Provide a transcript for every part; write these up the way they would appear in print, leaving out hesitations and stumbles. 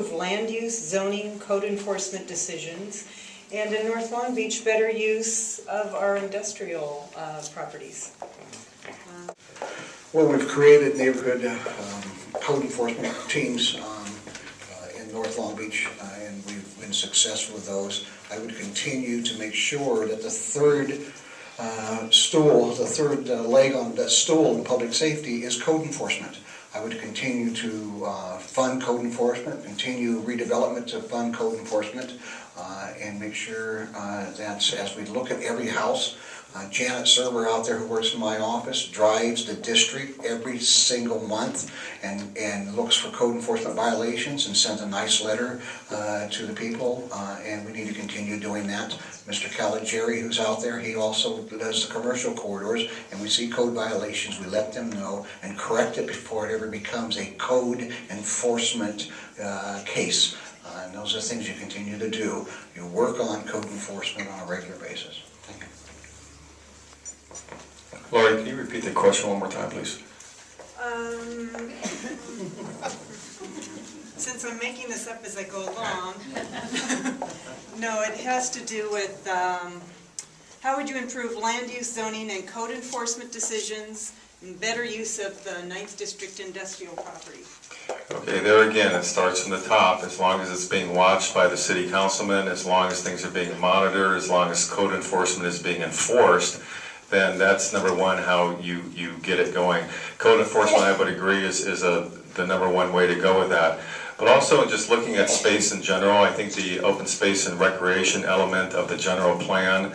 improve land use, zoning, code enforcement decisions, and in North Long Beach, better use of our industrial properties. Well, we've created neighborhood code enforcement teams in North Long Beach, and we've been successful with those. I would continue to make sure that the third leg on that stool in public safety is code enforcement. I would continue to fund code enforcement, continue redevelopment to fund code enforcement, and make sure that as we look at every house, Janet Server out there who works in my office drives the district every single month and looks for code enforcement violations and sends a nice letter to the people, and we need to continue doing that. Mr. Caligieri, who's out there, he also does the commercial corridors, and we see code violations, we let them know and correct it before it ever becomes a code enforcement case. And those are things you continue to do. You work on code enforcement on a regular basis. Thank you. Lori, can you repeat the question one more time, please? Since I'm making this up as I go along, no, it has to do with how would you improve land use, zoning, and code enforcement decisions and better use of the 9th District industrial property? Okay, there again, it starts from the top. As long as it's being watched by the city councilman, as long as things are being monitored, as long as code enforcement is being enforced, then that's number one, how you get it going. Code enforcement, I would agree, is the number one way to go with that. But also just looking at space in general, I think the open space and recreation element of the general plan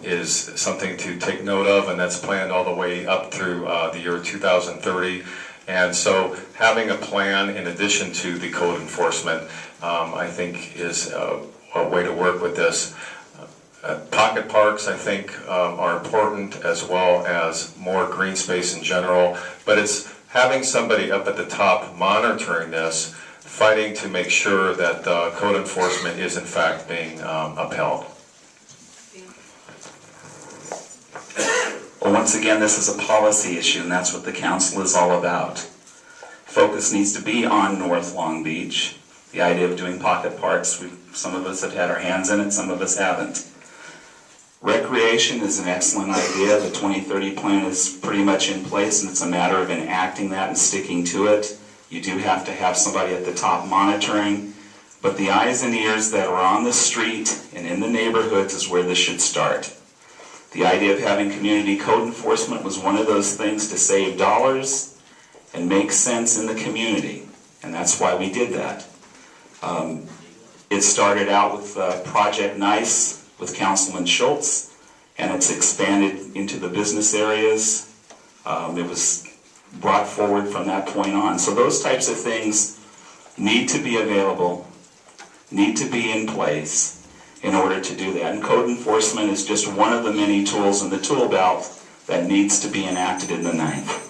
is something to take note of, and that's planned all the way up through the year 2030. And so having a plan in addition to the code enforcement, I think is a way to work with this. Pocket parks, I think, are important, as well as more green space in general, but it's having somebody up at the top monitoring this, fighting to make sure that code enforcement is in fact being upheld. Well, once again, this is a policy issue, and that's what the council is all about. Focus needs to be on North Long Beach. The idea of doing pocket parks, some of us have had our hands in it, some of us haven't. Recreation is an excellent idea. The 2030 plan is pretty much in place, and it's a matter of enacting that and sticking to it. You do have to have somebody at the top monitoring, but the eyes and ears that are on the street and in the neighborhoods is where this should start. The idea of having community code enforcement was one of those things to save dollars and make sense in the community, and that's why we did that. It started out with Project Nice with Councilman Schultz, and it's expanded into the business areas. It was brought forward from that point on. So those types of things need to be available, need to be in place in order to do that. And code enforcement is just one of the many tools in the tool belt that needs to be enacted in the 9th.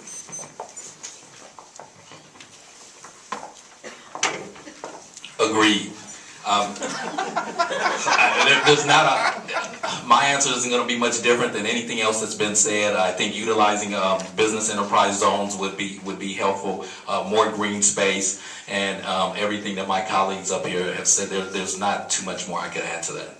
Agreed. There's not my answer isn't going to be much different than anything else that's been said. I think utilizing business enterprise zones would be helpful. More green space and everything that my colleagues up here have said. There's not too much more I could add to that.